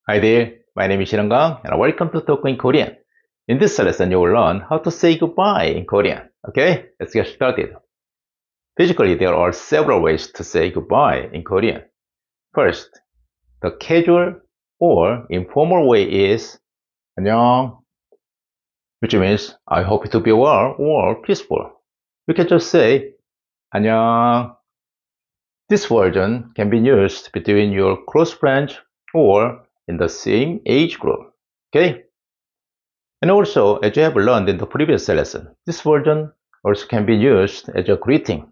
Hi there, my name is Shirang and welcome to Talk in Korean. In this lesson, you will learn how to say goodbye in Korean. Okay, let's get started. Basically, there are several ways to say goodbye in Korean. First, the casual or informal way is 안녕, which means I hope it to be well or peaceful. You can just say 안녕. This version can be used between your close friends or in the same age group. Okay? And also, as you have learned in the previous lesson, this version also can be used as a greeting.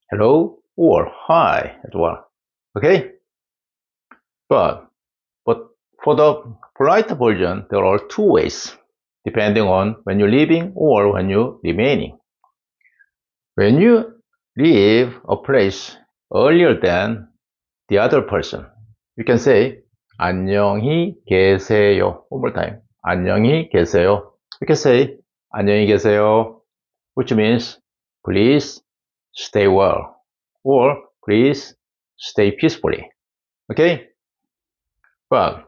Hello or hi as well. Okay? But for the polite version, there are two ways, depending on when you're leaving or when you're remaining. When you leave a place earlier than the other person, you can say 안녕히 계세요. One more time. 안녕히 계세요. You can say 안녕히 계세요, which means please stay well or please stay peacefully. Okay? But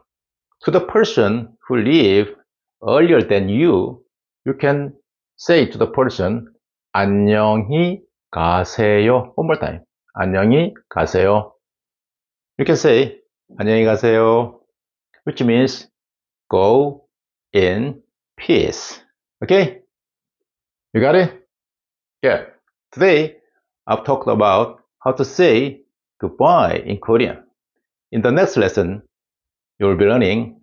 to the person who leave earlier than you can say to the person 안녕히 가세요. One more time. 안녕히 가세요. You can say 안녕히 가세요, which means go in peace. Okay? You got it? Yeah. Today, I've talked about how to say goodbye in Korean. In the next lesson, you'll be learning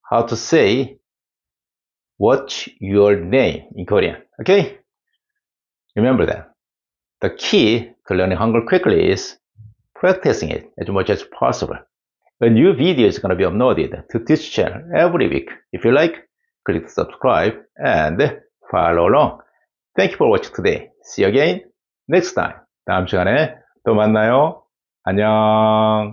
how to say what's your name in Korean. Okay? Remember that. The key to learning Hangul quickly is practicing it as much as possible. A new video is going to be uploaded to this channel every week. If you like, click subscribe and follow along. Thank you for watching today. See you again next time. 다음 시간에 또 만나요. 안녕.